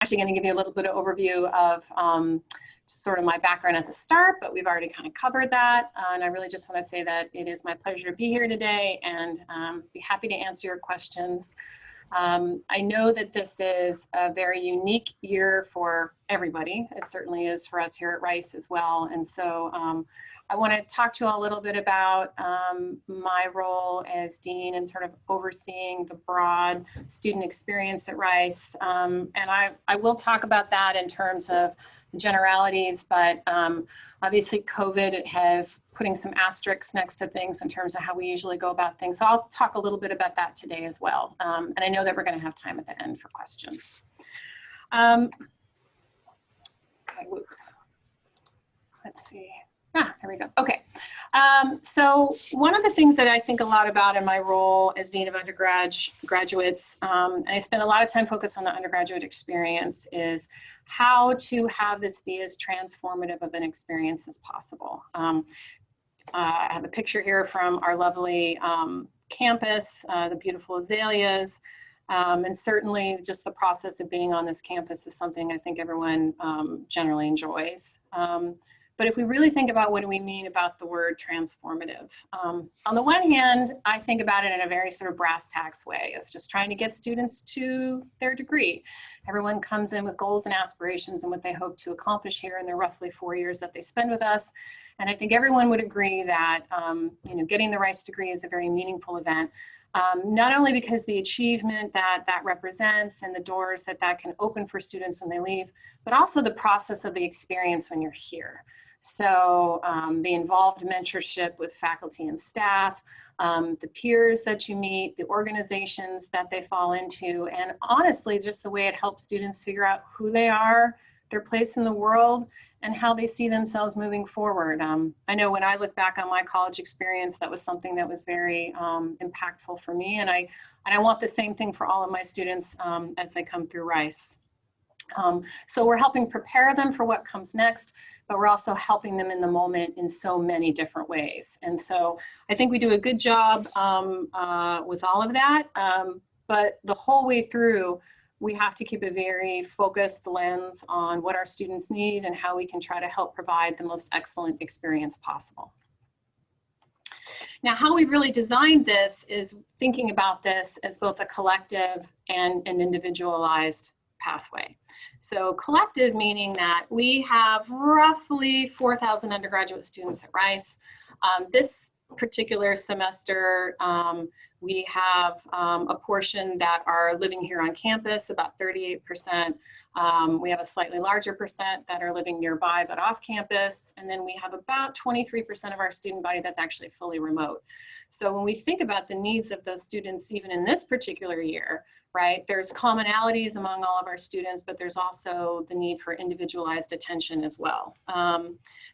actually going to give you a little bit of overview of just sort of my background at the start, but we've already kind of covered that. And I really just want to say that it is my pleasure to be here today and be happy to answer your questions. I know that this is a very unique year for everybody. It certainly is for us here at Rice as well. And so I want to talk to you all a little bit about my role as dean and sort of overseeing the broad student experience at Rice. And I will talk about that in terms of the generalities, but obviously COVID, it has putting some asterisks next to things in terms of how we usually go about things. So I'll talk a little bit about that today as well. And I know that we're going to have time at the end for questions. Okay, whoops. Let's see. Ah, there we go. Okay. So one of the things that I think a lot about in my role as Dean of Undergraduates, and I spend a lot of time focused on the undergraduate experience, is how to have this be as transformative of an experience as possible. I have a picture here from our lovely campus, the beautiful azaleas, and certainly just the process of being on this campus is something I think everyone generally enjoys. But if we really think about what do we mean about the word transformative, on the one hand, I think about it in a very sort of brass tacks way of just trying to get students to their degree. Everyone comes in with goals and aspirations and what they hope to accomplish here in their roughly 4 years that they spend with us. And I think everyone would agree that you know, getting the Rice degree is a very meaningful event. Not only because the achievement that that represents and the doors that that can open for students when they leave, but also the process of the experience when you're here. So the involved mentorship with faculty and staff, the peers that you meet, the organizations that they fall into, and honestly, just the way it helps students figure out who they are, their place in the world, and how they see themselves moving forward. I know when I look back on my college experience, that was something that was very impactful for me, and I want the same thing for all of my students as they come through Rice. So we're helping prepare them for what comes next, but we're also helping them in the moment in so many different ways. And so I think we do a good job with all of that, but the whole way through, we have to keep a very focused lens on what our students need and how we can try to help provide the most excellent experience possible. Now, how we've really designed this is thinking about this as both a collective and an individualized pathway. So collective meaning that we have roughly 4,000 undergraduate students at Rice. This particular semester, we have a portion that are living here on campus, about 38%. We have a slightly larger percent that are living nearby but off campus. And then we have about 23% of our student body that's actually fully remote. So when we think about the needs of those students, even in this particular year, right, there's commonalities among all of our students, but there's also the need for individualized attention as well.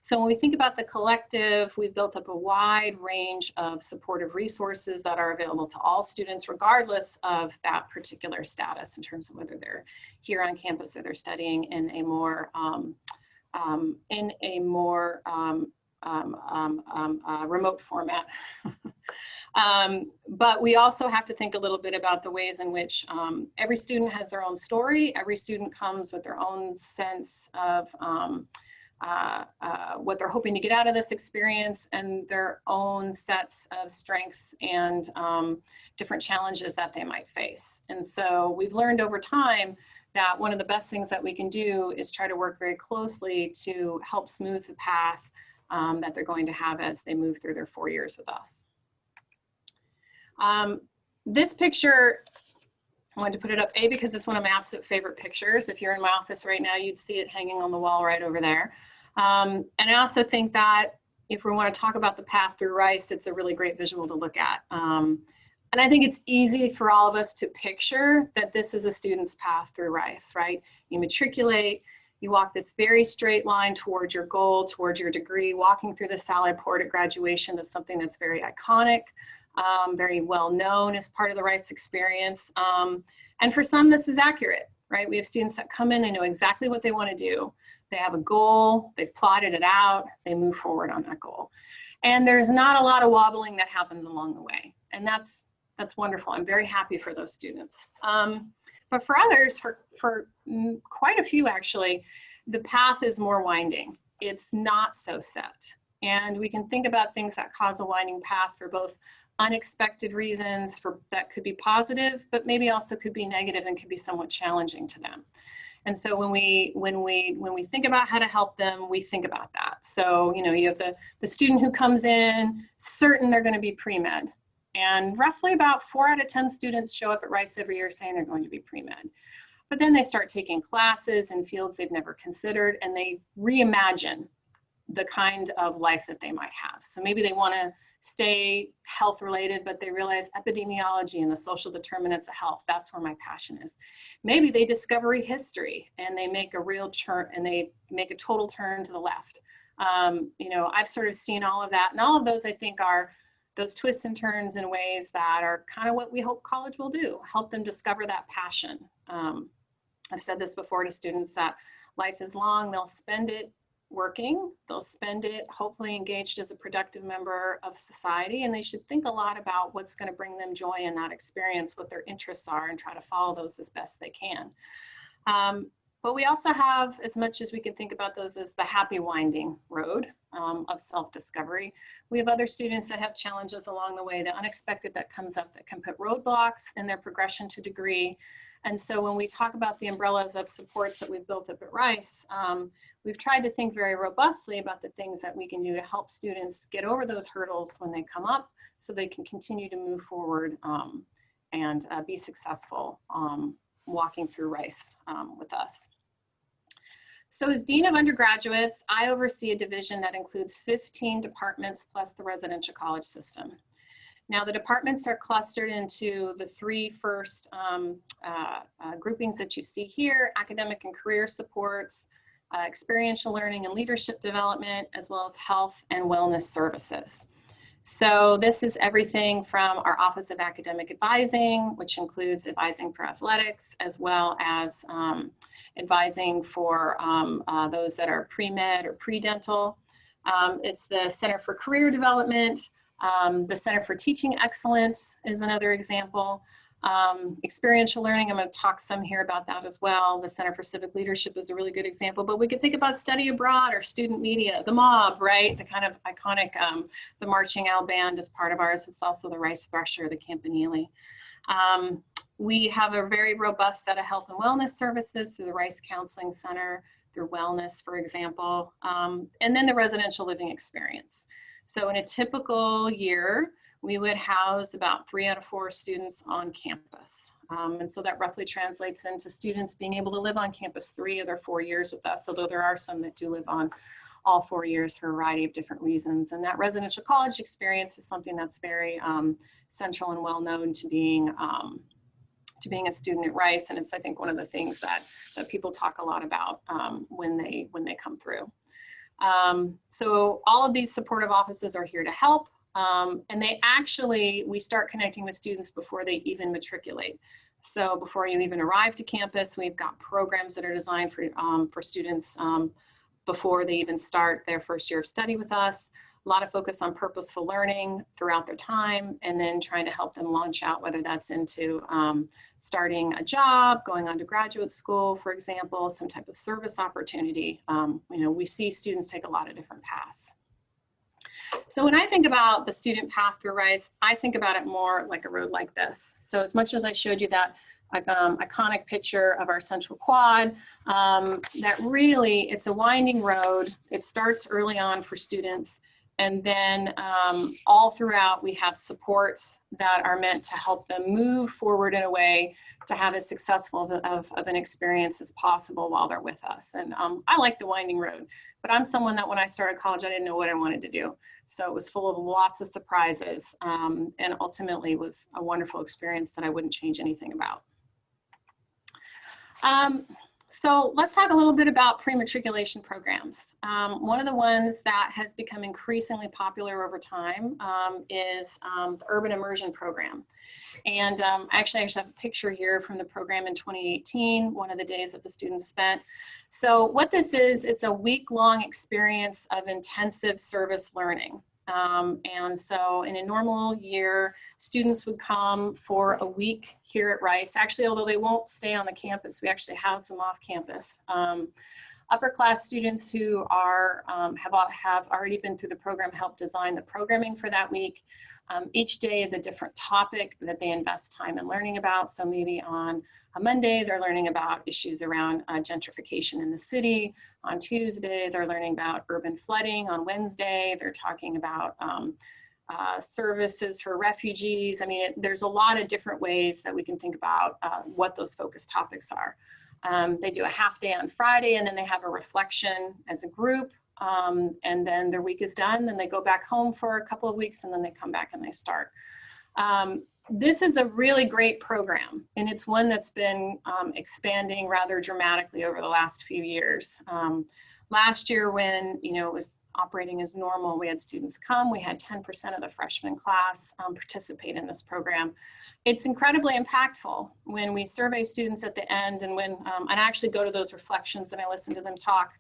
So when we think about the collective, we've built up a wide range of supportive resources that are available to all students, regardless of that particular status in terms of whether they're here on campus or they're studying in a more remote format. But we also have to think a little bit about the ways in which every student has their own story. Every student comes with their own sense of what they're hoping to get out of this experience and their own sets of strengths and different challenges that they might face. And so we've learned over time that one of the best things that we can do is try to work very closely to help smooth the path that they're going to have as they move through their 4 years with us. This picture, I wanted to put it up, A, because it's one of my absolute favorite pictures. If you're in my office right now, you'd see it hanging on the wall right over there. And I also think that if we want to talk about the path through Rice, it's a really great visual to look at. And I think it's easy for all of us to picture that this is a student's path through Rice, right? You matriculate, you walk this very straight line towards your goal, towards your degree, walking through the salad port at graduation. That's something that's very iconic, very well known as part of the Rice experience. And for some, this is accurate, right? We have students that come in, they know exactly what they want to do. They have a goal, they've plotted it out, they move forward on that goal. And there's not a lot of wobbling that happens along the way. And that's That's wonderful. I'm very happy for those students. But for others, for quite a few actually, the path is more winding. It's not so set. And we can think about things that cause a winding path for both unexpected reasons that could be positive, but maybe also could be negative and could be somewhat challenging to them. And so when we think about how to help them, we think about that. So, you know, you have the student who comes in, certain they're going to be pre-med. And roughly about 4 out of 10 students show up at Rice every year saying they're going to be pre-med. But then they start taking classes in fields they've never considered, and they reimagine the kind of life that they might have. So maybe they want to stay health related, but they realize epidemiology and the social determinants of health, that's where my passion is. Maybe they discover history and they make a real turn, and they make a total turn to the left. You know, I've sort of seen all of that, and all of those I think are those twists and turns in ways that are kind of what we hope college will do, help them discover that passion. I've said this before to students that life is long, they'll spend it working, they'll spend it hopefully engaged as a productive member of society, and they should think a lot about what's going to bring them joy in that experience, what their interests are, and try to follow those as best they can. But we also have, as much as we can think about those as the happy winding road of self-discovery, we have other students that have challenges along the way, the unexpected that comes up that can put roadblocks in their progression to degree. And so when we talk about the umbrellas of supports that we've built up at Rice, we've tried to think very robustly about the things that we can do to help students get over those hurdles when they come up, so they can continue to move forward and be successful walking through Rice with us. So as Dean of Undergraduates, I oversee a division that includes 15 departments plus the residential college system. Now the departments are clustered into the 3 first groupings that you see here: academic and career supports, experiential learning and leadership development, as well as health and wellness services. So this is everything from our Office of Academic Advising, which includes advising for athletics, as well as advising for those that are pre-med or pre-dental. It's the Center for Career Development, the Center for Teaching Excellence is another example. Experiential learning, I'm going to talk some here about that as well. The Center for Civic Leadership is a really good example, but we could think about study abroad or student media, the mob, right? The kind of iconic, the Marching Owl Band is part of ours. It's also the Rice Thresher, the Campanile. We have a very robust set of health and wellness services through the Rice Counseling Center, through wellness, for example, and then the residential living experience. So in a typical year, we would house about 3 out of 4 students on campus. And so that roughly translates into students being able to live on campus 3 of their 4 years with us, although there are some that do live on all 4 years for a variety of different reasons. And that residential college experience is something that's very central and well known to being a student at Rice. And it's, I think, one of the things that people talk a lot about when they come through. So all of these supportive offices are here to help. And we start connecting with students before they even matriculate. So before you even arrive to campus, we've got programs that are designed for students before they even start their first year of study with us. A lot of focus on purposeful learning throughout their time, and then trying to help them launch out, whether that's into starting a job, going on to graduate school, for example, some type of service opportunity. You know, we see students take a lot of different paths. So when I think about the student path through Rice, I think about it more like a road like this. So as much as I showed you that iconic picture of our central quad, that really, it's a winding road. It starts early on for students. And then all throughout, we have supports that are meant to help them move forward in a way to have as successful of an experience as possible while they're with us. And I like the winding road, but I'm someone that when I started college, I didn't know what I wanted to do. So it was full of lots of surprises, and ultimately was a wonderful experience that I wouldn't change anything about. So let's talk a little bit about pre-matriculation programs. One of the ones that has become increasingly popular over time is the Urban Immersion program. And actually, I have a picture here from the program in 2018, one of the days that the students spent. So what this is, it's a week-long experience of intensive service learning. And so in a normal year, students would come for a week here at Rice. Actually, although they won't stay on the campus, we actually house them off campus. Upper class students who are, have already been through the program help design the programming for that week. Each day is a different topic that they invest time in learning about. So maybe on a Monday, they're learning about issues around gentrification in the city. On Tuesday, they're learning about urban flooding. On Wednesday, they're talking about services for refugees. I mean, there's a lot of different ways that we can think about what those focus topics are. They do a half day on Friday, and then they have a reflection as a group. And then their week is done, then they go back home for a couple of weeks, and then they come back and they start. This is a really great program, and it's one that's been expanding rather dramatically over the last few years. Last year when it was operating as normal, we had students come, we had 10% of the freshman class participate in this program. It's incredibly impactful when we survey students at the end, and when I actually go to those reflections and I listen to them talk.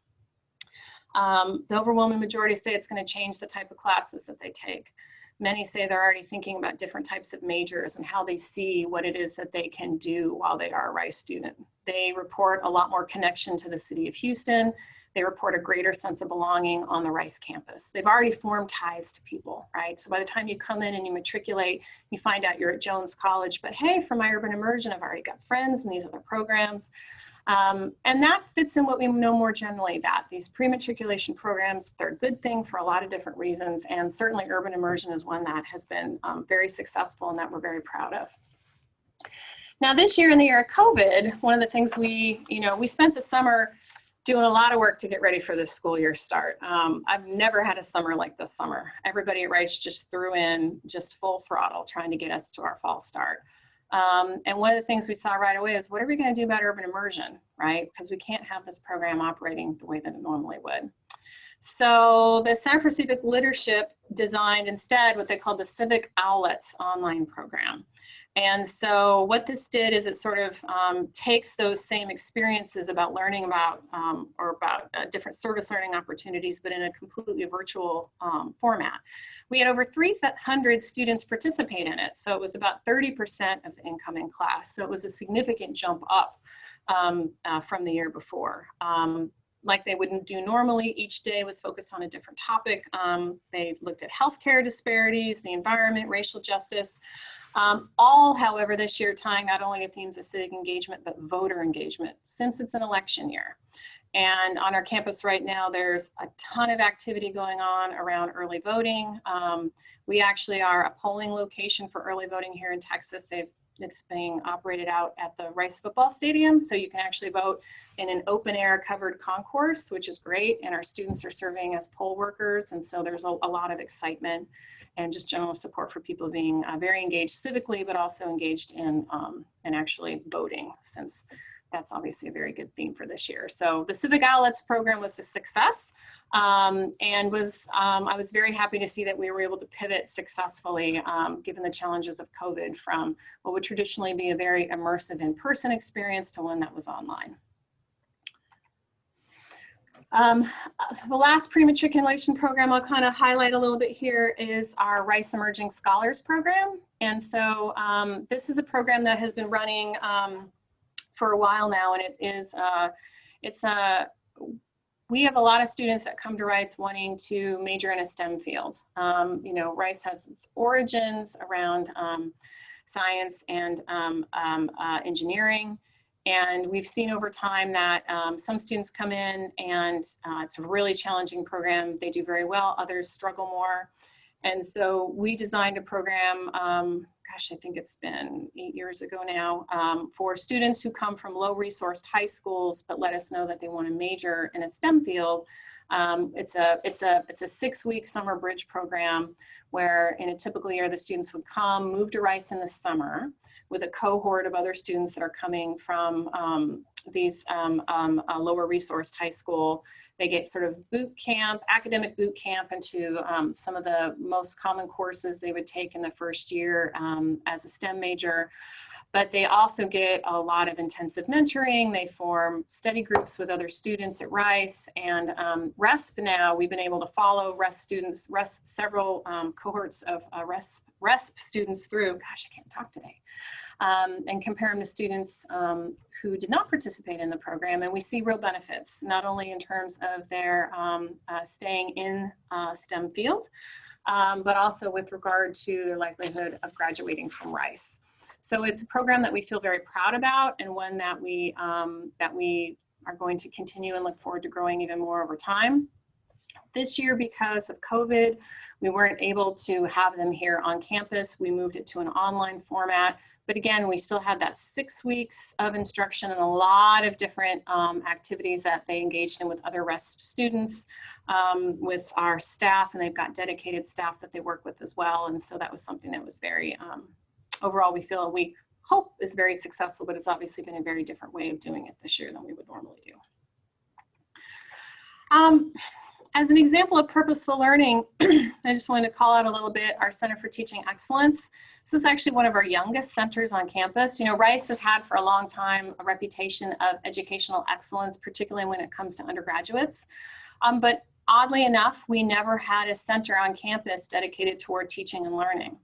The overwhelming majority say it's going to change the type of classes that they take. Many say they're already thinking about different types of majors and how they see what it is that they can do while they are a Rice student. They report a lot more connection to the city of Houston. They report a greater sense of belonging on the Rice campus. They've already formed ties to people, right? So by the time you come in and you matriculate, you find out you're at Jones College, but hey, for my urban immersion, I've already got friends in these other programs. And that fits in what we know more generally, that these pre-matriculation programs, they're a good thing for a lot of different reasons, and certainly urban immersion is one that has been very successful and that we're very proud of. Now this year, in the year of COVID, one of the things we spent the summer doing a lot of work to get ready for this school year start. I've never had a summer like this summer. Everybody at Rice just threw in just full throttle trying to get us to our fall start. And one of the things we saw right away is, what are we going to do about urban immersion, right? Because we can't have this program operating the way that it normally would. So the Center for Civic Leadership designed instead what they called the Civic Outlets online program. And so what this did is it sort of takes those same experiences about learning about different service learning opportunities, but in a completely virtual format. We had over 300 students participate in it. So it was about 30% of the incoming class. So it was a significant jump up from the year before. Like they wouldn't do normally, each day was focused on a different topic. They looked at healthcare disparities, the environment, racial justice. All, however, this year tying not only to themes of civic engagement, but voter engagement, since it's an election year. And on our campus right now, there's a ton of activity going on around early voting. We actually are a polling location for early voting here in Texas. It's being operated out at the Rice football stadium, so you can actually vote in an open air covered concourse, which is great, and our students are serving as poll workers, and so there's a lot of excitement and just general support for people being very engaged civically, but also engaged in actually voting, since that's obviously a very good theme for this year. So the Civic Outlets program was a success, and I was very happy to see that we were able to pivot successfully, given the challenges of COVID, from what would traditionally be a very immersive in-person experience to one that was online. The last pre-matriculation program I'll kind of highlight a little bit here is our Rice Emerging Scholars program. And so this is a program that has been running for a while now, and we have a lot of students that come to Rice wanting to major in a STEM field. Rice has its origins around science and engineering. And we've seen over time that some students come in and it's a really challenging program. They do very well, others struggle more. And so we designed a program, gosh, I think it's been 8 years ago now, for students who come from low-resourced high schools but let us know that they want to major in a STEM field. It's a 6-week summer bridge program where in a typical year the students would come, move to Rice in the summer with a cohort of other students that are coming from these lower resourced high school. They get sort of boot camp, academic boot camp into some of the most common courses they would take in the first year as a STEM major. but they also get a lot of intensive mentoring. They form study groups with other students at Rice, and RESP now, we've been able to follow RESP students, several cohorts of RESP students through, gosh, I can't talk today, and compare them to students who did not participate in the program. And we see real benefits, not only in terms of their staying in STEM field, but also with regard to their likelihood of graduating from Rice. So it's a program that we feel very proud about, and one that we are going to continue and look forward to growing even more over time. This year, because of COVID, we weren't able to have them here on campus. We moved it to an online format. But again, we still had that 6 weeks of instruction and a lot of different activities that they engaged in with other RESP students, with our staff, and they've got dedicated staff that they work with as well. And so that was something that was very, overall, we hope is very successful, but it's obviously been a very different way of doing it this year than we would normally do. As an example of purposeful learning, I just wanted to call out a little bit our Center for Teaching Excellence. This is actually one of our youngest centers on campus. You know, Rice has had for a long time a reputation of educational excellence, particularly when it comes to undergraduates. But oddly enough, we never had a center on campus dedicated toward teaching and learning.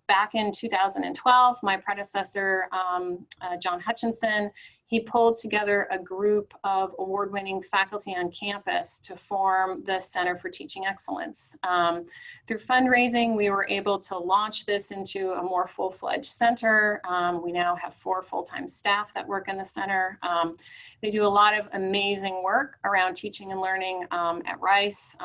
Back in 2012, my predecessor, John Hutchinson, he pulled together a group of award-winning faculty on campus to form the Center for Teaching Excellence. Through fundraising, we were able to launch this into a more full-fledged center. We now have 4 full-time staff that work in the center. They do a lot of amazing work around teaching and learning at Rice.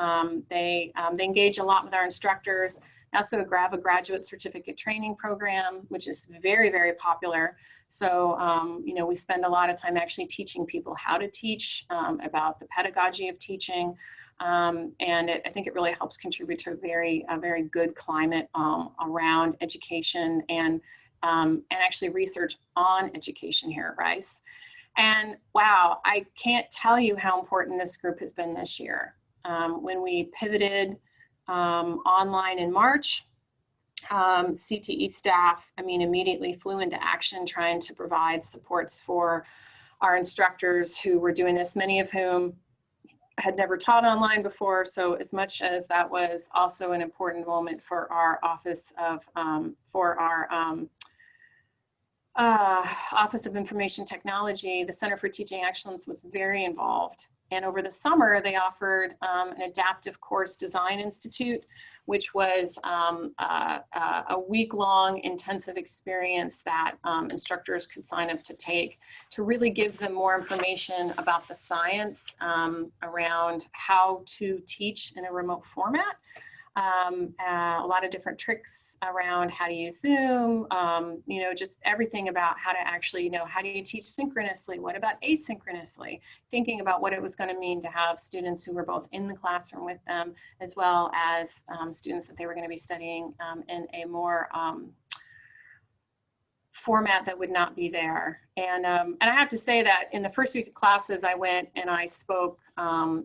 They engage a lot with our instructors. Also a graduate certificate training program, which is very, very popular. So, you know, we spend a lot of time actually teaching people how to teach, about the pedagogy of teaching. And I think it really helps contribute to a very good climate around education and actually research on education here at Rice. And wow, I can't tell you how important this group has been this year. When we pivoted online in March, CTE staff, I mean, immediately flew into action trying to provide supports for our instructors who were doing this, many of whom had never taught online before. So as much as that was also an important moment for our Office of Information Technology, the Center for Teaching Excellence was very involved. And over the summer, they offered an adaptive course design institute, which was a week-long intensive experience that instructors could sign up to take to really give them more information about the science around how to teach in a remote format. A lot of different tricks around how to use Zoom, you know, just everything about how to actually, you know, how do you teach synchronously? What about asynchronously? Thinking about what it was going to mean to have students who were both in the classroom with them, as well as students that they were going to be studying in a more format that would not be there. And I have to say that in the first week of classes, I went and I spoke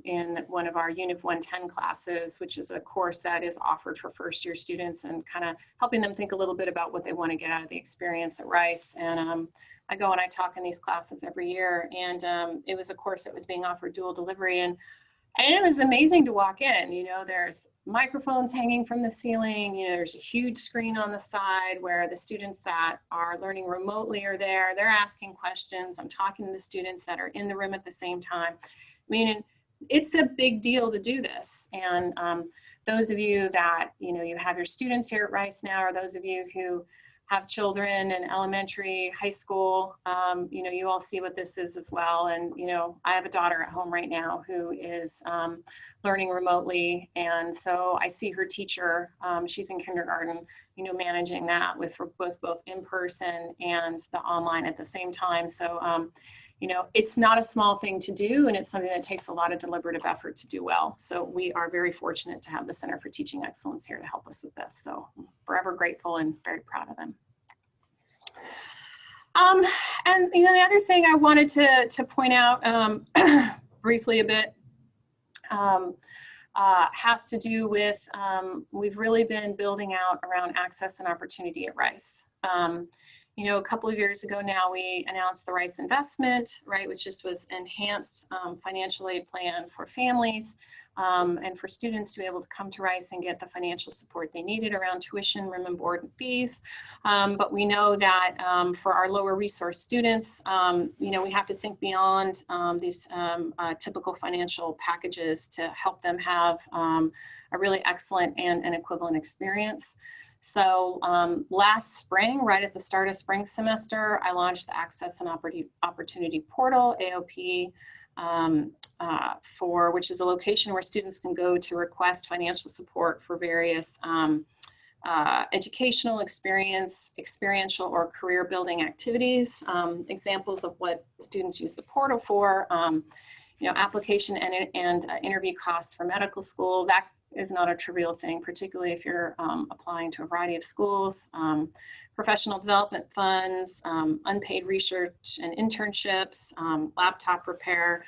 in one of our Univ 110 classes, which is a course that is offered for first-year students and kind of helping them think a little bit about what they want to get out of the experience at Rice. And I go and I talk in these classes every year, and it was a course that was being offered dual delivery, and it was amazing to walk in. You know, there's microphones hanging from the ceiling. You know, there's a huge screen on the side where the students that are learning remotely are there. They're asking questions. I'm talking to the students that are in the room at the same time. I mean, it's a big deal to do this. And those of you that, you know, you have your students here at Rice now, or those of you who have children in elementary, high school, you know, you all see what this is as well. And, you know, I have a daughter at home right now who is learning remotely. And so I see her teacher, she's in kindergarten, you know, managing that with both in person and the online at the same time. So, you know, it's not a small thing to do, and it's something that takes a lot of deliberative effort to do well. So we are very fortunate to have the Center for Teaching Excellence here to help us with this. So I'm forever grateful and very proud of them. And, you know, the other thing I wanted to point out briefly a bit has to do with, we've really been building out around access and opportunity at Rice. You know, a couple of years ago now, we announced the Rice Investment, right, which just was enhanced financial aid plan for families and for students to be able to come to Rice and get the financial support they needed around tuition, room and board and fees. But we know that for our lower resource students, you know, we have to think beyond these typical financial packages to help them have a really excellent and equivalent experience. So last spring, right at the start of spring semester, I launched the Access and Opportunity Portal, AOP, which is a location where students can go to request financial support for various educational, experiential, or career building activities. Examples of what students use the portal for, you know, application and interview costs for medical school. That is not a trivial thing, particularly if you're applying to a variety of schools, professional development funds, unpaid research and internships, laptop repair.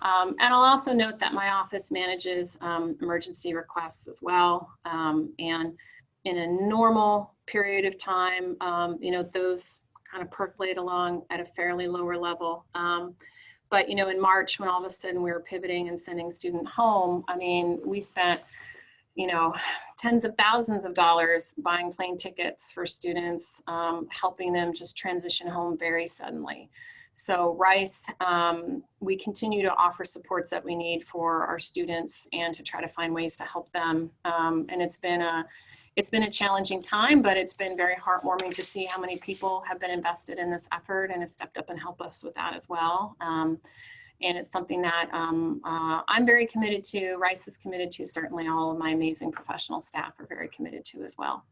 And I'll also note that my office manages emergency requests as well. And in a normal period of time, you know, those kind of percolate along at a fairly lower level. But, you know, in March, when all of a sudden we were pivoting and sending students home, I mean, we spent, you know, tens of thousands of dollars buying plane tickets for students, helping them just transition home very suddenly. So Rice, we continue to offer supports that we need for our students and to try to find ways to help them. And it's been a challenging time, but it's been very heartwarming to see how many people have been invested in this effort and have stepped up and helped us with that as well. And it's something that I'm very committed to, Rice is committed to, certainly all of my amazing professional staff are very committed to as well.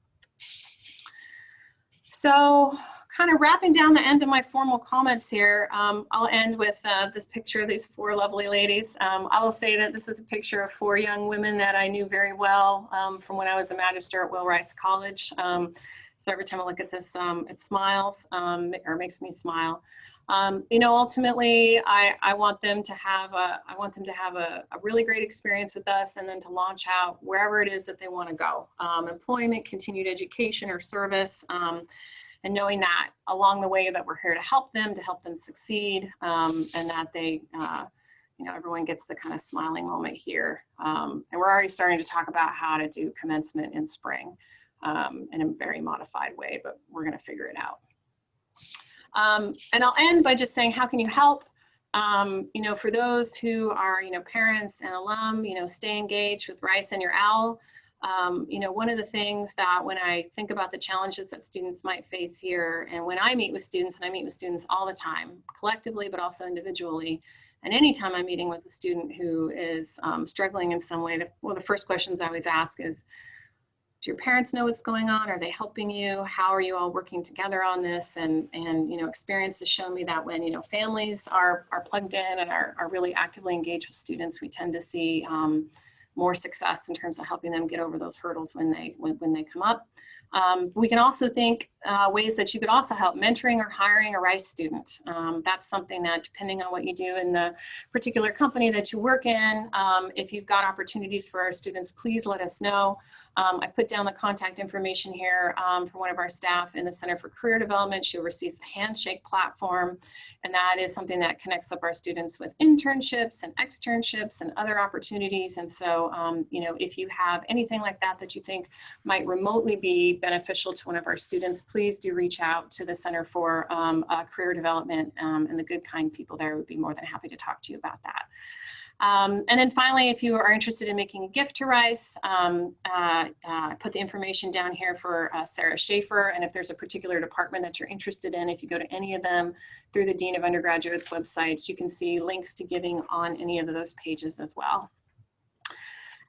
So kind of wrapping down the end of my formal comments here, I'll end with this picture of these four lovely ladies. I will say that this is a picture of four young women that I knew very well from when I was a magister at Will Rice College. So every time I look at this, it smiles or makes me smile. You know, ultimately, I want them to have a really great experience with us, and then to launch out wherever it is that they want to go, employment, continued education, or service. And knowing that along the way that we're here to help them succeed, and that they, you know, everyone gets the kind of smiling moment here. And we're already starting to talk about how to do commencement in spring in a very modified way, but we're going to figure it out. And I'll end by just saying, how can you help? You know, for those who are, you know, parents and alum, you know, stay engaged with Rice and your OWL. You know, one of the things that when I think about the challenges that students might face here, and when I meet with students, and I meet with students all the time, collectively, but also individually, and anytime I'm meeting with a student who is struggling in some way, one of the first questions I always ask is, do your parents know what's going on? Are they helping you? How are you all working together on this? And you know, experience has shown me that when, you know, families are plugged in and are really actively engaged with students, we tend to see more success in terms of helping them get over those hurdles when they come up. We can also think ways that you could also help mentoring or hiring a Rice student. That's something that, depending on what you do in the particular company that you work in, if you've got opportunities for our students, please let us know. I put down the contact information here for one of our staff in the Center for Career Development. She oversees the Handshake platform, and that is something that connects up our students with internships and externships and other opportunities. And so, you know, if you have anything like that that you think might remotely be beneficial to one of our students, please do reach out to the Center for Career Development, and the good, kind people there would be more than happy to talk to you about that. And then finally, if you are interested in making a gift to Rice, I put the information down here for Sarah Schaefer. And if there's a particular department that you're interested in, if you go to any of them through the Dean of Undergraduates websites, you can see links to giving on any of those pages as well.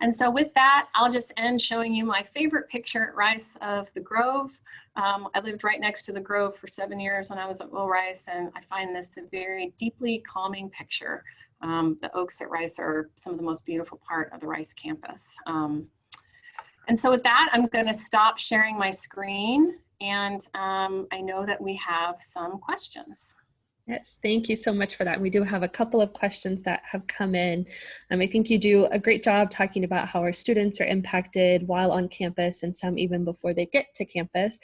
And so with that, I'll just end showing you my favorite picture at Rice of the Grove. I lived right next to the Grove for 7 years when I was at Will Rice, and I find this a very deeply calming picture. The oaks at Rice are some of the most beautiful part of the Rice campus. And so with that, I'm going to stop sharing my screen, and I know that we have some questions. Yes, thank you so much for that. We do have a couple of questions that have come in. I think you do a great job talking about how our students are impacted while on campus and some even before they get to campus.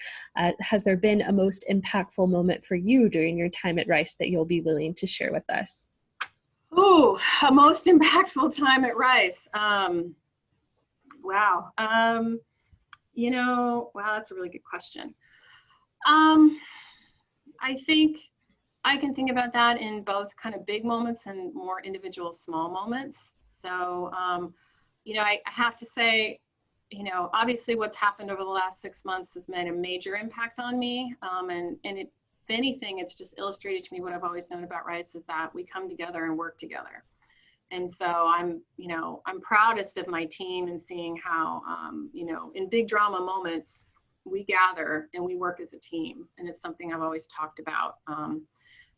Has there been a most impactful moment for you during your time at Rice that you'll be willing to share with us? Ooh, a most impactful time at Rice. Wow. Wow, that's a really good question. I think I can think about that in both kind of big moments and more individual small moments. So, I have to say, obviously what's happened over the last 6 months has made a major impact on me. If anything, it's just illustrated to me what I've always known about Rice is that we come together and work together. And so I'm proudest of my team and seeing how, in big drama moments, we gather and we work as a team. And it's something I've always talked about.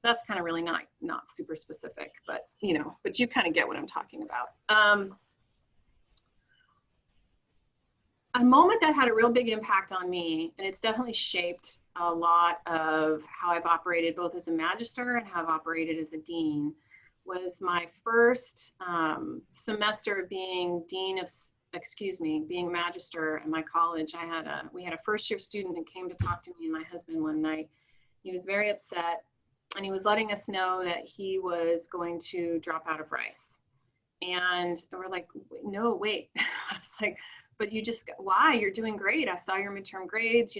That's kind of really not super specific, but you kind of get what I'm talking about. A moment that had a real big impact on me, and it's definitely shaped a lot of how I've operated both as a magister and how I've operated as a dean, was my first semester being being magister at my college. We had a first year student that came to talk to me and my husband one night. He was very upset and he was letting us know that he was going to drop out of Rice. And we're like, no, wait. I was like, but why? You're doing great. I saw your midterm grades.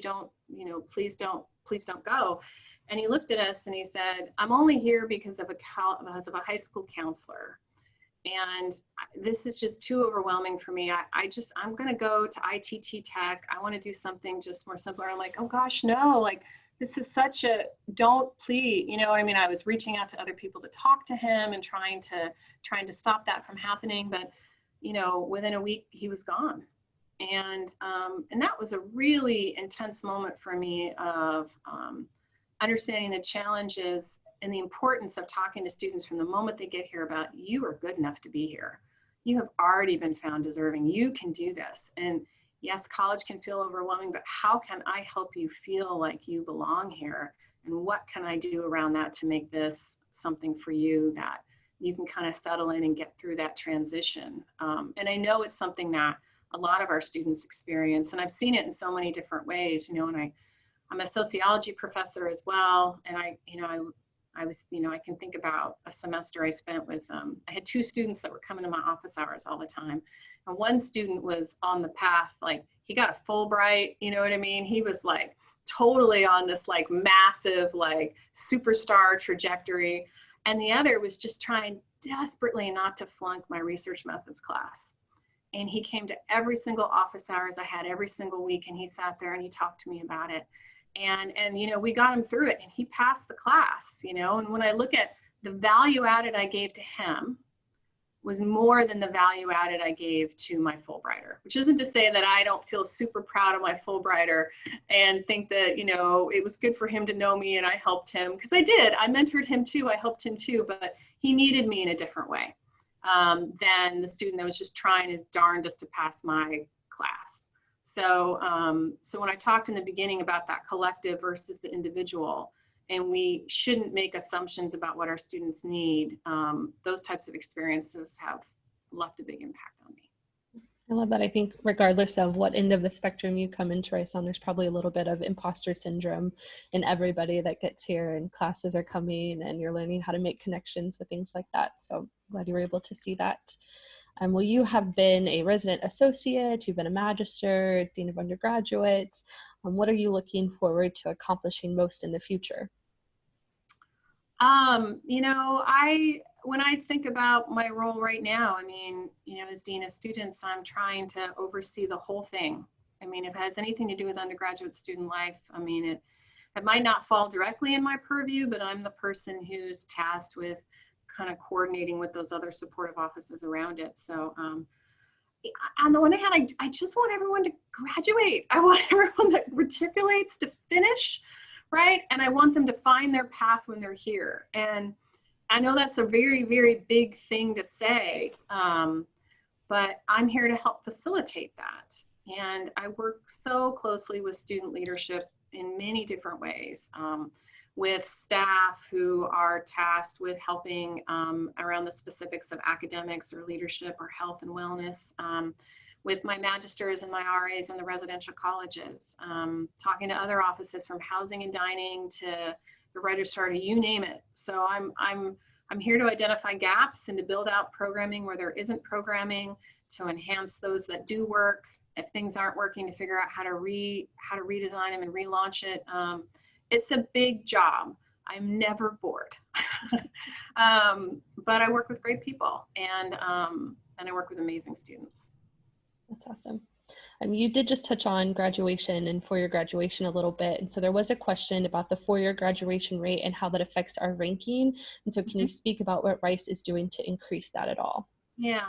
Please don't go. And he looked at us and he said, I'm only here because of a high school counselor. And this is just too overwhelming for me. I'm going to go to ITT Tech. I want to do something just more simpler. I'm like, oh gosh, no, like this is don't please, I was reaching out to other people to talk to him and trying to stop that from happening. But, within a week he was gone. And that was a really intense moment for me of understanding the challenges and the importance of talking to students from the moment they get here about you are good enough to be here. You have already been found deserving. You can do this. And yes, college can feel overwhelming, but how can I help you feel like you belong here? And what can I do around that to make this something for you that you can kind of settle in and get through that transition? And I know it's something that a lot of our students experience, and I've seen it in so many different ways, and I'm a sociology professor as well. And I can think about a semester I spent with, I had 2 students that were coming to my office hours all the time. And one student was on the path, like he got a Fulbright, you know what I mean? He was like totally on this like massive, like superstar trajectory. And the other was just trying desperately not to flunk my research methods class. And he came to every single office hours I had every single week. And he sat there and he talked to me about it. And we got him through it and he passed the class, and when I look at the value added I gave to him was more than the value added I gave to my Fulbrighter, which isn't to say that I don't feel super proud of my Fulbrighter and think that, it was good for him to know me and I helped him, because I did. I mentored him too. I helped him too, but he needed me in a different way than the student that was just trying his darndest to pass my class. So when I talked in the beginning about that collective versus the individual, and we shouldn't make assumptions about what our students need, those types of experiences have left a big impact on me. I love that. I think regardless of what end of the spectrum you come into Rice on, there's probably a little bit of imposter syndrome in everybody that gets here, and classes are coming and you're learning how to make connections with things like that. So glad you were able to see that. Well, you have been a resident associate, you've been a magister, dean of undergraduates. What are you looking forward to accomplishing most in the future? When I think about my role right now, as dean of students, I'm trying to oversee the whole thing. If it has anything to do with undergraduate student life, it might not fall directly in my purview, but I'm the person who's tasked with kind of coordinating with those other supportive offices around it. So on the one hand, I just want everyone to graduate. I want everyone that matriculates to finish, right? And I want them to find their path when they're here. And I know that's a very, very big thing to say, but I'm here to help facilitate that. And I work so closely with student leadership in many different ways. with staff who are tasked with helping around the specifics of academics or leadership or health and wellness, with my magisters and my RAs in the residential colleges, talking to other offices from housing and dining to the registrar, to you name it. So I'm here to identify gaps and to build out programming where there isn't programming, to enhance those that do work. If things aren't working, to figure out how to redesign them and relaunch it. It's a big job. I'm never bored, but I work with great people, and I work with amazing students. That's awesome. You did just touch on graduation and four-year graduation a little bit. And so there was a question about the four-year graduation rate and how that affects our ranking. And so can you speak about what Rice is doing to increase that at all? Yeah.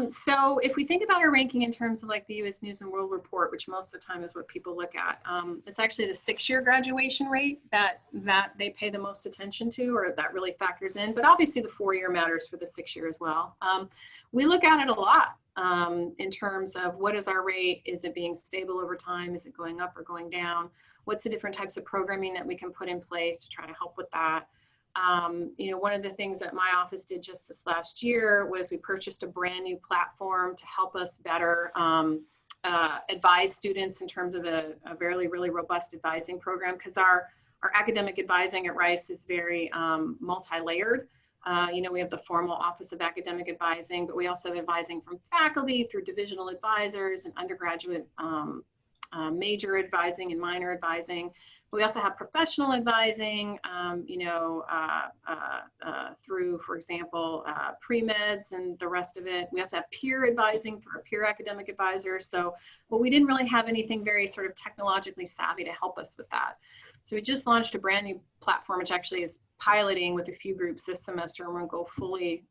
So if we think about our ranking in terms of like the U.S. News and World Report, which most of the time is what people look at, it's actually the 6-year graduation rate that they pay the most attention to, or that really factors in. But obviously the 4-year matters for the 6-year as well. We look at it a lot in terms of what is our rate? Is it being stable over time? Is it going up or going down? What's the different types of programming that we can put in place to try to help with that? One of the things that my office did just this last year was we purchased a brand new platform to help us better advise students in terms of a really robust advising program, because our academic advising at Rice is very multi-layered. We have the formal Office of Academic Advising, but we also have advising from faculty through divisional advisors and undergraduate major advising and minor advising. We also have professional advising, through, for example, pre-meds and the rest of it. We also have peer advising through a peer academic advisor. So, well, we didn't really have anything very sort of technologically savvy to help us with that. So we just launched a brand new platform, which actually is piloting with a few groups this semester, and we're going to go fully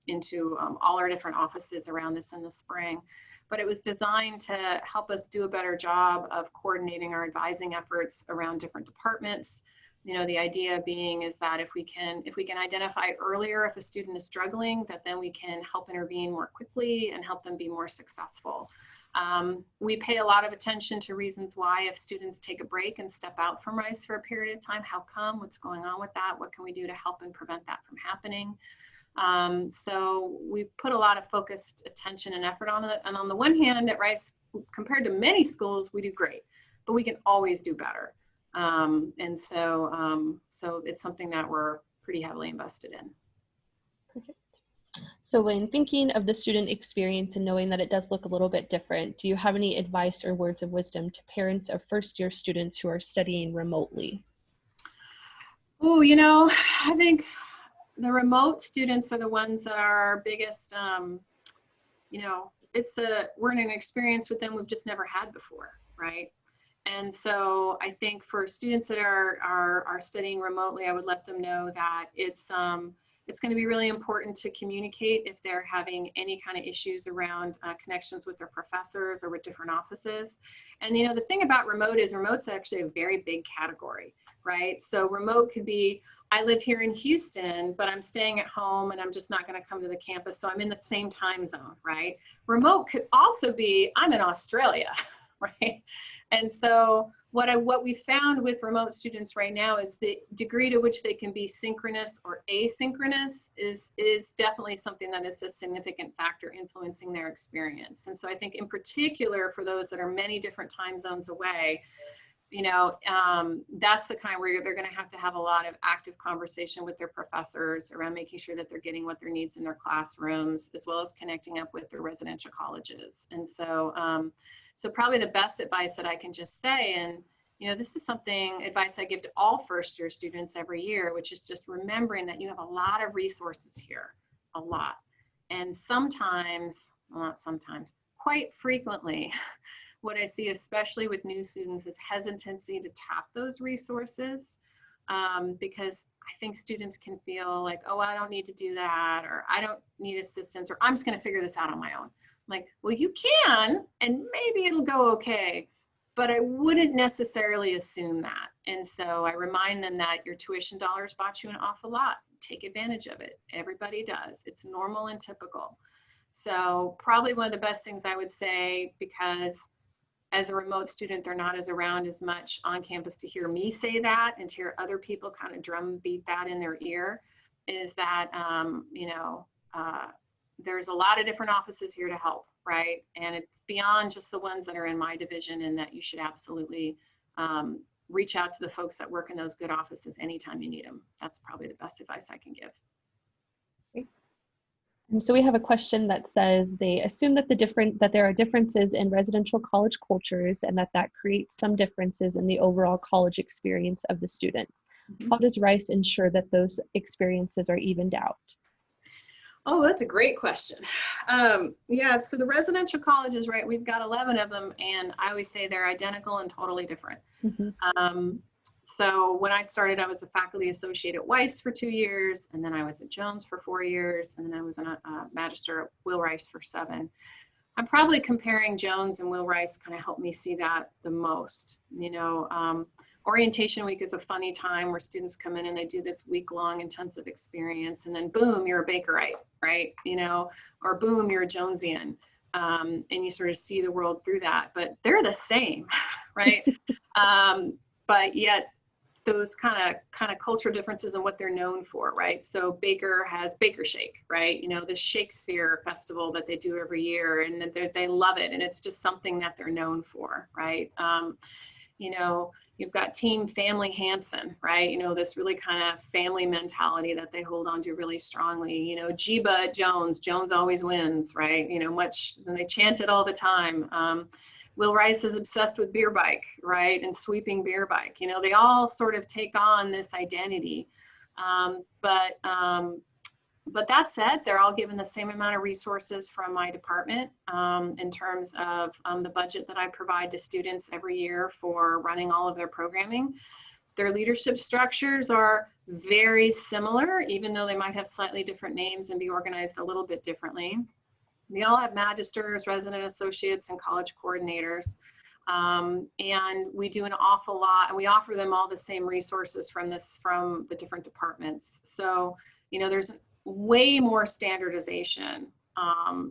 into all our different offices around this in the spring. But it was designed to help us do a better job of coordinating our advising efforts around different departments. The idea being is that if we can identify earlier if a student is struggling, that then we can help intervene more quickly and help them be more successful. We pay a lot of attention to reasons why, if students take a break and step out from Rice for a period of time, how come, what's going on with that, what can we do to help and prevent that from happening? So we put a lot of focused attention and effort on it. And on the one hand, at Rice, compared to many schools, we do great, but we can always do better. So it's something that we're pretty heavily invested in. Perfect. So when thinking of the student experience and knowing that it does look a little bit different, do you have any advice or words of wisdom to parents of first-year students who are studying remotely? Oh, I think the remote students are the ones that are our biggest, we're in an experience with them we've just never had before, right? And so I think for students that are studying remotely, I would let them know that it's going to be really important to communicate if they're having any kind of issues around connections with their professors or with different offices. And the thing about remote's actually a very big category, right? So remote could be, I live here in Houston, but I'm staying at home and I'm just not going to come to the campus, so I'm in the same time zone, right? Remote could also be, I'm in Australia, right? And so what we found with remote students right now is the degree to which they can be synchronous or asynchronous is definitely something that is a significant factor influencing their experience. And so I think in particular for those that are many different time zones away, that's the kind where they're going to have a lot of active conversation with their professors around making sure that they're getting what their needs in their classrooms, as well as connecting up with their residential colleges. And so, so probably the best advice that I can just say, and this is advice I give to all first-year students every year, which is just remembering that you have a lot of resources here, a lot. And sometimes, well, not sometimes, quite frequently, what I see, especially with new students, is hesitancy to tap those resources because I think students can feel like, oh, I don't need to do that, or I don't need assistance, or I'm just going to figure this out on my own. I'm like, well, you can, and maybe it'll go okay, but I wouldn't necessarily assume that. And so I remind them that your tuition dollars bought you an awful lot. Take advantage of it. Everybody does. It's normal and typical. So probably one of the best things I would say, because as a remote student, they're not as around as much on campus to hear me say that and to hear other people kind of drumbeat that in their ear, is that, there's a lot of different offices here to help, right? And it's beyond just the ones that are in my division, and that you should absolutely reach out to the folks that work in those good offices anytime you need them. That's probably the best advice I can give. So we have a question that says they assume that there are differences in residential college cultures and that creates some differences in the overall college experience of the students. Mm-hmm. How does Rice ensure that those experiences are evened out? Oh, that's a great question. Yeah, so the residential colleges, right, we've got 11 of them, and I always say they're identical and totally different. Mm-hmm. So when I started, I was a faculty associate at Weiss for 2 years, and then I was at Jones for 4 years, and then I was a magister at Will Rice for 7. I'm probably comparing Jones and Will Rice kind of helped me see that the most. Orientation week is a funny time where students come in and they do this week-long intensive experience, and then boom, you're a Bakerite, right? Or boom, you're a Jonesian, and you sort of see the world through that. But they're the same, right? But yet those kind of cultural differences and what they're known for, right? So Baker has Baker Shake, right? This Shakespeare festival that they do every year, and they love it, and it's just something that they're known for, right? You've got Team Family Hansen, right? This really kind of family mentality that they hold on to really strongly. Jiba at Jones always wins, right? And they chant it all the time. Will Rice is obsessed with beer bike, right? And sweeping beer bike. They all sort of take on this identity. But that said, they're all given the same amount of resources from my department in terms of the budget that I provide to students every year for running all of their programming. Their leadership structures are very similar, even though they might have slightly different names and be organized a little bit differently. They all have magisters, resident associates, and college coordinators. And we do an awful lot, and we offer them all the same resources from the different departments. So, there's way more standardization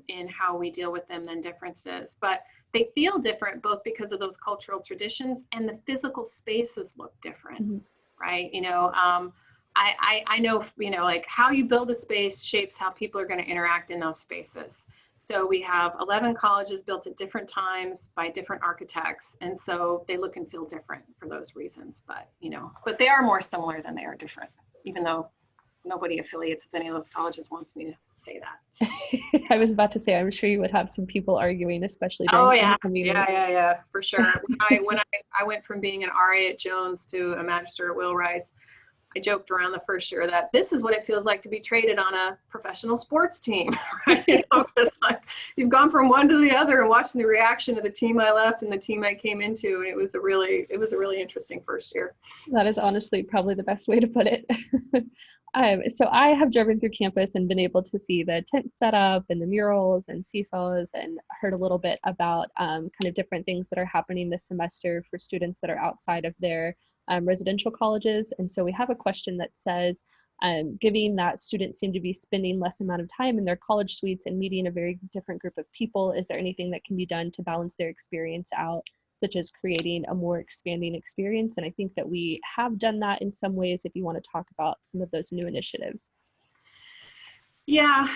in how we deal with them than differences, but they feel different both because of those cultural traditions and the physical spaces look different, mm-hmm. right? I know, like how you build a space shapes how people are going to interact in those spaces. So we have 11 colleges built at different times by different architects. And so they look and feel different for those reasons, but they are more similar than they are different, even though nobody affiliates with any of those colleges wants me to say that. So. I was about to say, I'm sure you would have some people arguing, especially during yeah, for sure. When I went from being an RA at Jones to a magister at Will Rice, I joked around the first year that this is what it feels like to be traded on a professional sports team, right? It's like you've gone from one to the other and watching the reaction of the team I left and the team I came into, and it was a really interesting first year. That is honestly probably the best way to put it. So I have driven through campus and been able to see the tent setup and the murals and seesaws, and heard a little bit about kind of different things that are happening this semester for students that are outside of their residential colleges. And so we have a question that says, given that students seem to be spending less amount of time in their college suites and meeting a very different group of people, is there anything that can be done to balance their experience out, such as creating a more expanding experience? And I think that we have done that in some ways, if you want to talk about some of those new initiatives. Yeah,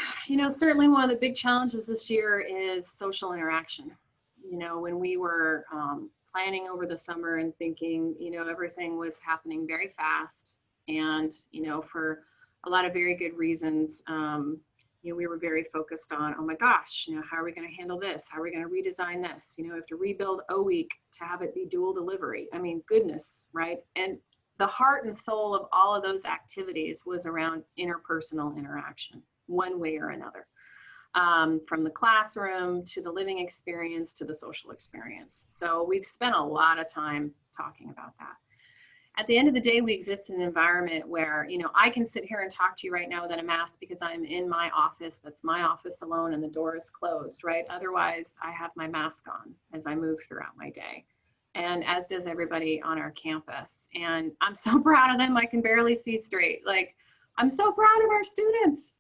certainly one of the big challenges this year is social interaction. When we were planning over the summer and thinking, everything was happening very fast, and, for a lot of very good reasons, we were very focused on, oh my gosh, how are we going to handle this? How are we going to redesign this? We have to rebuild O week to have it be dual delivery. I mean, goodness, right? And the heart and soul of all of those activities was around interpersonal interaction, one way or another, from the classroom to the living experience to the social experience. So we've spent a lot of time talking about that. At the end of the day, we exist in an environment where, I can sit here and talk to you right now without a mask because I'm in my office. That's my office alone and the door is closed, right? Otherwise, I have my mask on as I move throughout my day, and as does everybody on our campus. And I'm so proud of them. I can barely see straight. Like, I'm so proud of our students.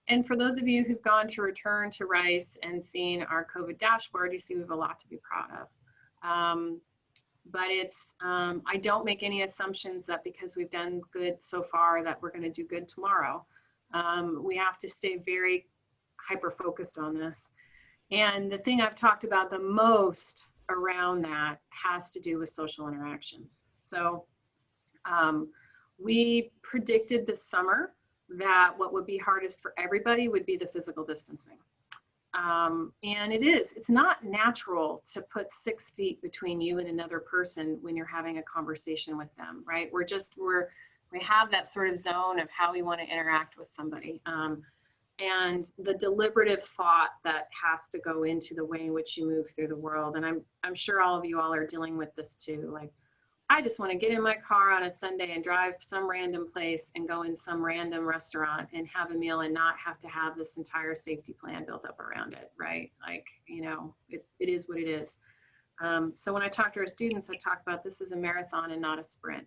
And for those of you who've gone to return to Rice and seen our COVID dashboard, you see we have a lot to be proud of. But it's, I don't make any assumptions that because we've done good so far that we're going to do good tomorrow. We have to stay very hyper-focused on this. And the thing I've talked about the most around that has to do with social interactions. So we predicted this summer that what would be hardest for everybody would be the physical distancing. And it's not natural to put 6 feet between you and another person when you're having a conversation with them, right? We have that sort of zone of how we want to interact with somebody. And the deliberative thought that has to go into the way in which you move through the world. And I'm sure all of you all are dealing with this too. Like, I just want to get in my car on a Sunday and drive some random place and go in some random restaurant and have a meal and not have to have this entire safety plan built up around it, right? Like, it is what it is. So when I talk to our students, I talk about this as a marathon and not a sprint.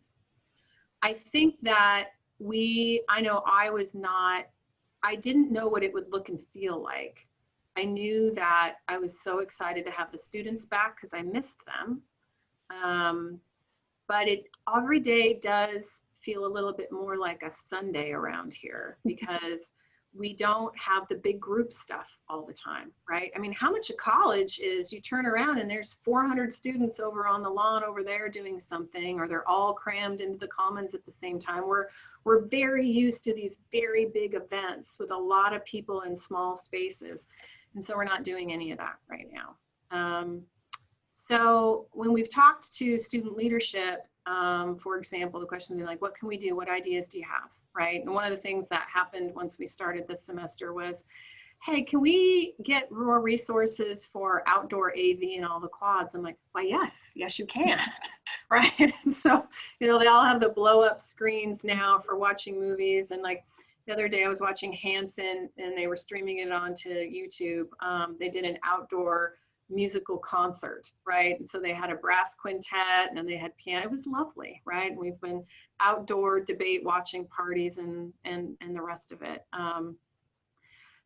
I think that I didn't know what it would look and feel like. I knew that I was so excited to have the students back because I missed them. But every day does feel a little bit more like a Sunday around here because we don't have the big group stuff all the time, right? I mean, how much of college is you turn around and there's 400 students over on the lawn over there doing something, or they're all crammed into the commons at the same time. We're very used to these very big events with a lot of people in small spaces. And so we're not doing any of that right now. So when we've talked to student leadership, for example, the question would be like, what can we do? What ideas do you have, right? And one of the things that happened once we started this semester was, hey, can we get more resources for outdoor AV and all the quads? I'm like, why, yes, you can, right? So, they all have the blow up screens now for watching movies. And like the other day I was watching Hanson and they were streaming it onto YouTube. They did an outdoor musical concert, right? And so they had a brass quintet and they had piano. It was lovely, right? And we've been outdoor debate watching parties and the rest of it.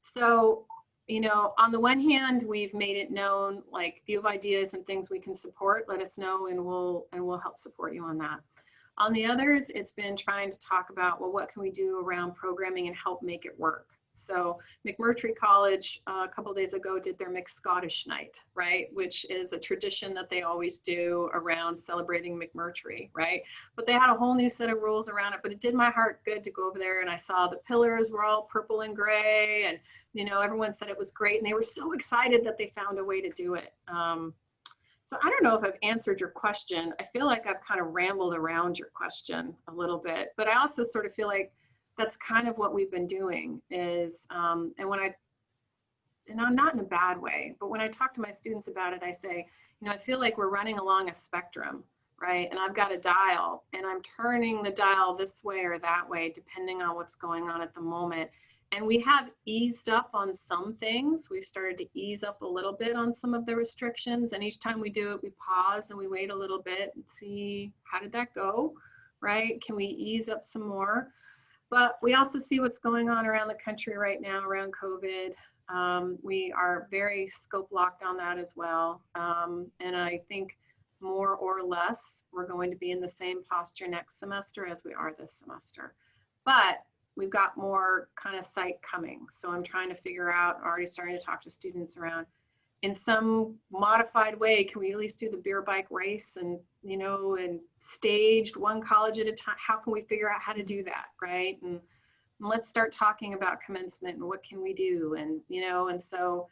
So, on the one hand, we've made it known, like, if you have ideas and things we can support, let us know and we'll help support you on that. On the others, it's been trying to talk about, well, what can we do around programming and help make it work? So McMurtry College a couple of days ago did their Mixed Scottish Night, right? Which is a tradition that they always do around celebrating McMurtry, right? But they had a whole new set of rules around it, but it did my heart good to go over there and I saw the pillars were all purple and gray and, everyone said it was great and they were so excited that they found a way to do it. So I don't know if I've answered your question. I feel like I've kind of rambled around your question a little bit, but I also sort of feel like that's kind of what we've been doing is, and I'm not in a bad way, but when I talk to my students about it, I say, I feel like we're running along a spectrum, right? And I've got a dial and I'm turning the dial this way or that way, depending on what's going on at the moment. And we have eased up on some things. We've started to ease up a little bit on some of the restrictions. And each time we do it, we pause and we wait a little bit and see, how did that go, right? Can we ease up some more? But we also see what's going on around the country right now around COVID. We are very scope locked on that as well. And I think more or less, we're going to be in the same posture next semester as we are this semester. But we've got more kind of sight coming. So I'm trying to figure out, already starting to talk to students around, in some modified way, can we at least do the beer bike race and, and staged one college at a time? How can we figure out how to do that, right? And let's start talking about commencement and what can we do? And, and so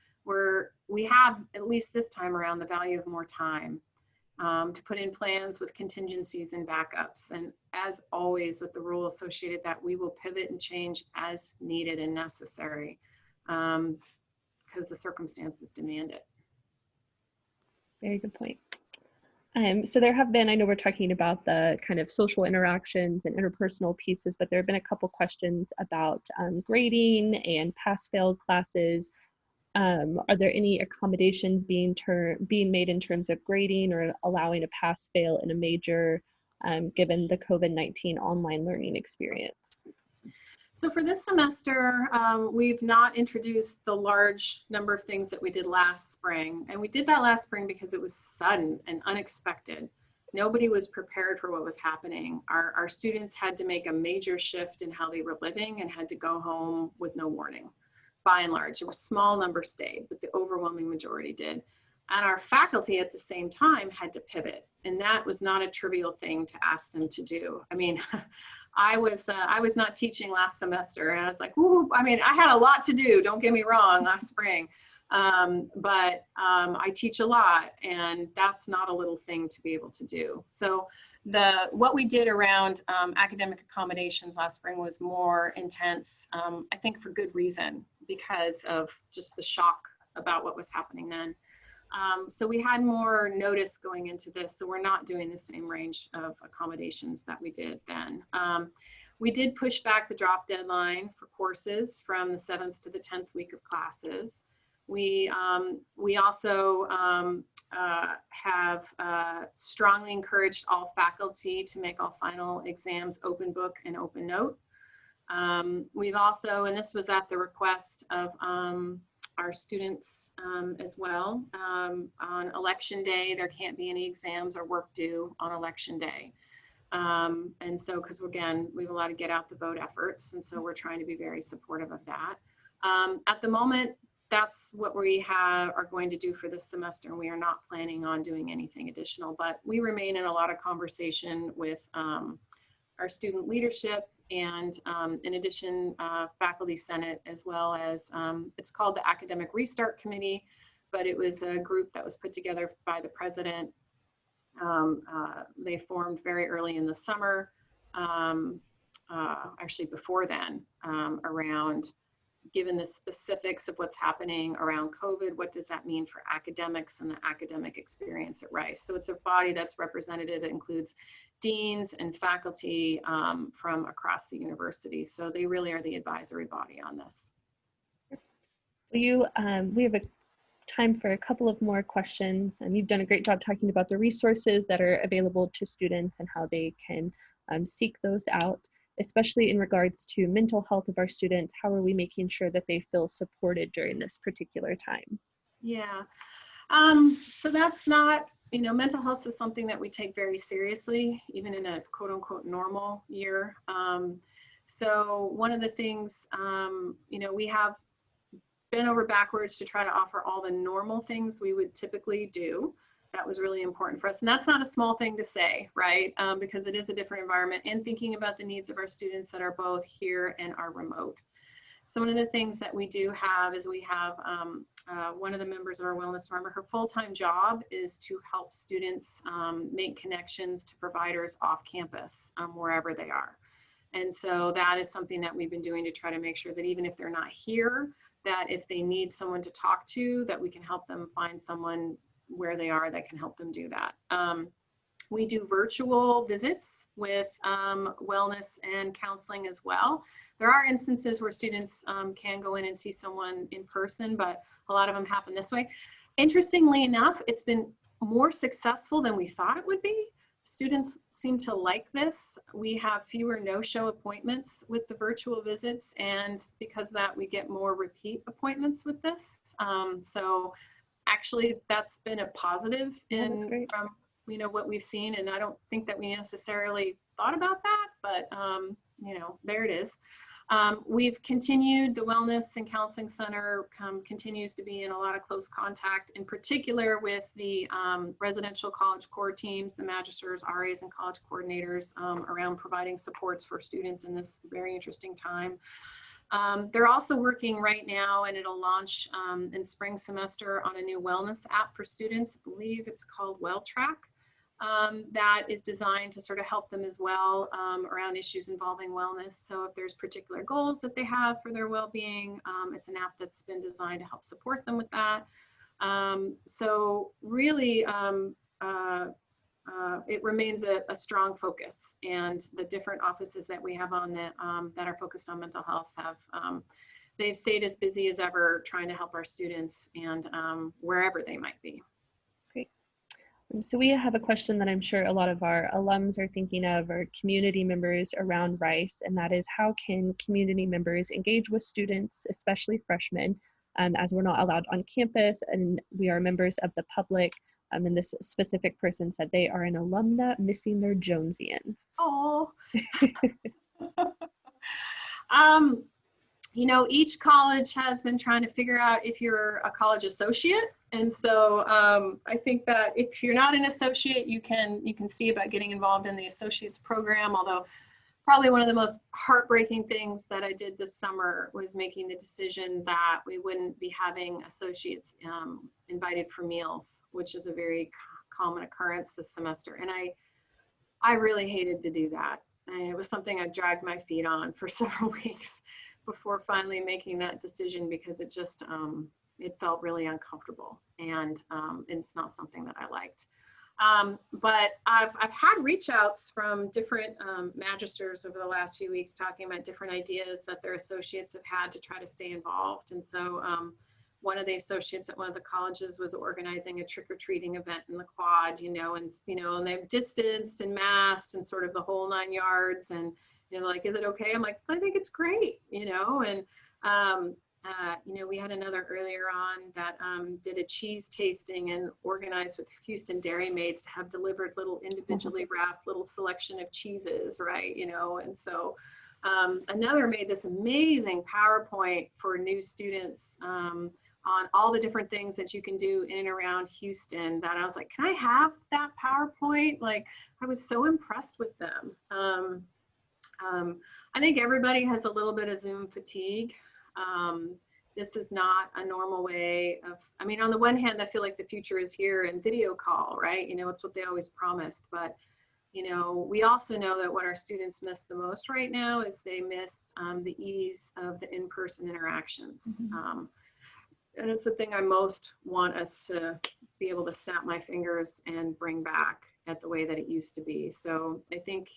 we have, at least this time around, the value of more time to put in plans with contingencies and backups. And as always, with the rule associated that we will pivot and change as needed and necessary. Because the circumstances demand it. Very good point. So there have been, I know we're talking about the kind of social interactions and interpersonal pieces, but there have been a couple questions about grading and pass-fail classes. Are there any accommodations being made in terms of grading or allowing a pass-fail in a major, given the COVID-19 online learning experience? So for this semester, we've not introduced the large number of things that we did last spring. And we did that last spring because it was sudden and unexpected. Nobody was prepared for what was happening. Our students had to make a major shift in how they were living and had to go home with no warning. By and large, a small number stayed, but the overwhelming majority did. And our faculty at the same time had to pivot. And that was not a trivial thing to ask them to do. I mean, I was not teaching last semester, and I was like, ooh, I mean, I had a lot to do, don't get me wrong, last spring. But I teach a lot, and that's not a little thing to be able to do. So what we did around academic accommodations last spring was more intense, I think for good reason, because of just the shock about what was happening then. So we had more notice going into this, so we're not doing the same range of accommodations that we did then. We did push back the drop deadline for courses from the 7th to the 10th week of classes. We also have strongly encouraged all faculty to make all final exams open book and open note. We've also, and this was at the request of our students as well, on election day, there can't be any exams or work due on election day. And so, because again, we have a lot of get out the vote efforts, and so we're trying to be very supportive of that. At the moment, that's what we are going to do for this semester, and we are not planning on doing anything additional, but we remain in a lot of conversation with our student leadership, and in addition, Faculty Senate, as well as, it's called the Academic Restart Committee, but it was a group that was put together by the president. They formed very early in the summer, actually before then, around, given the specifics of what's happening around COVID, what does that mean for academics and the academic experience at Rice? So it's a body that's representative. It includes deans and faculty from across the university. So they really are the advisory body on this. We have time for a couple of more questions. You've done a great job talking about the resources that are available to students and how they can seek those out, especially in regards to mental health of our students. How are we making sure that they feel supported during this particular time? Yeah, so that's not, mental health is something that we take very seriously, even in a quote unquote normal year. So one of the things, we have bent over backwards to try to offer all the normal things we would typically do. That was really important for us. And that's not a small thing to say, right? Because it is a different environment, and thinking about the needs of our students that are both here and are remote. So one of the things that we do have is we have one of the members of our wellness department, her full-time job is to help students make connections to providers off campus, wherever they are. And so that is something that we've been doing to try to make sure that even if they're not here, that if they need someone to talk to, that we can help them find someone where they are that can help them do that. We do virtual visits with wellness and counseling as well. There are instances where students can go in and see someone in person, but a lot of them happen this way. Interestingly enough, it's been more successful than we thought it would be. Students seem to like this. We have fewer no-show appointments with the virtual visits, and because of that, we get more repeat appointments with this. So actually, that's been a positive from what we've seen, and I don't think that we necessarily thought about that, but there it is. We've continued, the Wellness and Counseling Center continues to be in a lot of close contact, in particular with the residential college core teams, the magisters, RAs, and college coordinators around providing supports for students in this very interesting time. They're also working right now, and it'll launch in spring semester, on a new wellness app for students. I believe it's called WellTrack. That is designed to sort of help them as well around issues involving wellness. So if there's particular goals that they have for their well-being, it's an app that's been designed to help support them with that. So really, it remains a strong focus, and the different offices that we have on that are focused on mental health have they've stayed as busy as ever trying to help our students, and wherever they might be. Great. So we have a question that I'm sure a lot of our alums are thinking of, or community members around Rice, and that is, how can community members engage with students, especially freshmen, as we're not allowed on campus and we are members of the public? And this specific person said they are an alumna missing their Jonesians. Oh. You know, each college has been trying to figure out if you're a college associate. And so I think that if you're not an associate, you can see about getting involved in the associates program. Although probably one of the most heartbreaking things that I did this summer was making the decision that we wouldn't be having associates invited for meals, which is a very common occurrence this semester. And I really hated to do that. And it was something I dragged my feet on for several weeks before finally making that decision, because it just, it felt really uncomfortable, and it's not something that I liked. But I've had reach outs from different magisters over the last few weeks talking about different ideas that their associates have had to try to stay involved. And so one of the associates at one of the colleges was organizing a trick-or-treating event in the quad, and they've distanced and masked and sort of the whole 9 yards. And, like, is it okay? I'm like, I think it's great, and we had another earlier on that did a cheese tasting and organized with Houston Dairy Maids to have delivered little individually wrapped little selection of cheeses, right? And so another made this amazing PowerPoint for new students on all the different things that you can do in and around Houston, that I was like, can I have that PowerPoint? Like, I was so impressed with them. I think everybody has a little bit of Zoom fatigue. This is not a normal way of, on the one hand, I feel like the future is here in video call, right? It's what they always promised. But, we also know that what our students miss the most right now is they miss the ease of the in-person interactions. Mm-hmm. And it's the thing I most want us to be able to snap my fingers and bring back at the way that it used to be. So I think,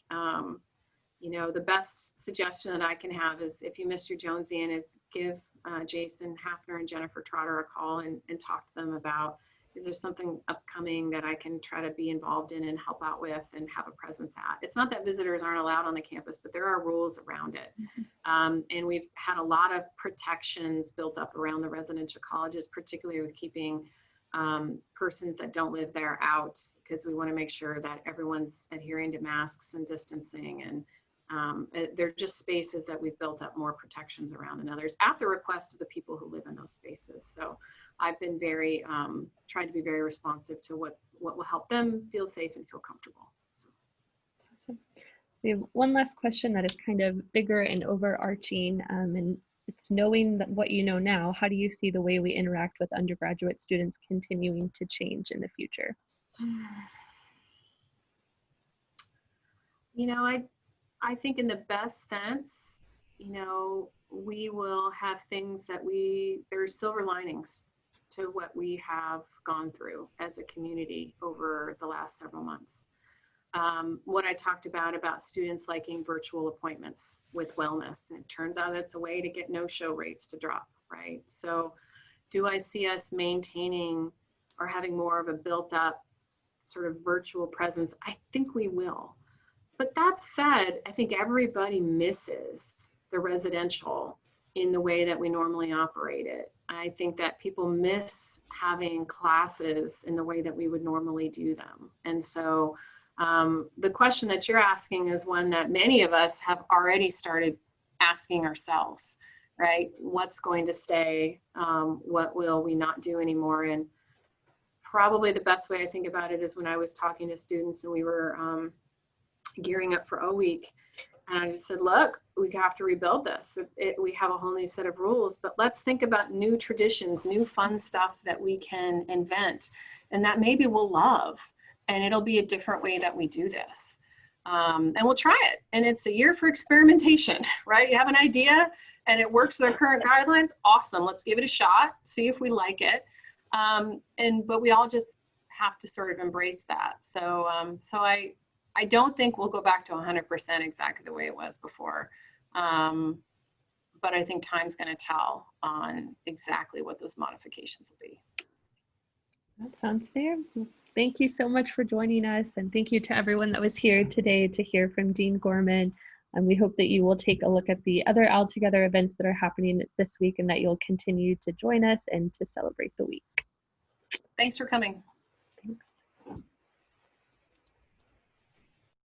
the best suggestion that I can have is, if you miss your Jonesian, is give Jason Hafner and Jennifer Trotter a call and talk to them about, is there something upcoming that I can try to be involved in and help out with and have a presence at? It's not that visitors aren't allowed on the campus, but there are rules around it. Mm-hmm. And we've had a lot of protections built up around the residential colleges, particularly with keeping persons that don't live there out, because we want to make sure that everyone's adhering to masks and distancing. And they're just spaces that we've built up more protections around than others, at the request of the people who live in those spaces. So I've been very, trying to be very responsive to what will help them feel safe and feel comfortable. So. Awesome. We have one last question that is kind of bigger and overarching, and it's, knowing that what you know now, how do you see the way we interact with undergraduate students continuing to change in the future? I think in the best sense, we will have things that there are silver linings to what we have gone through as a community over the last several months. What I talked about students liking virtual appointments with wellness, and it turns out it's a way to get no-show rates to drop, right? So do I see us maintaining or having more of a built-up sort of virtual presence? I think we will. But that said, I think everybody misses the residential in the way that we normally operate it. I think that people miss having classes in the way that we would normally do them. And so the question that you're asking is one that many of us have already started asking ourselves, right? What's going to stay? What will we not do anymore? And probably the best way I think about it is when I was talking to students and we were gearing up for O Week. And I just said, look, we have to rebuild this. We have a whole new set of rules, but let's think about new traditions, new fun stuff that we can invent and that maybe we'll love. And it'll be a different way that we do this. And we'll try it. And it's a year for experimentation, right? You have an idea and it works with our current guidelines. Awesome. Let's give it a shot, see if we like it. But we all just have to sort of embrace that. So I don't think we'll go back to 100% exactly the way it was before. But I think time's going to tell on exactly what those modifications will be. That sounds fair. Well, thank you so much for joining us, and thank you to everyone that was here today to hear from Dean Gorman. And we hope that you will take a look at the other All Together events that are happening this week and that you'll continue to join us and to celebrate the week. Thanks for coming.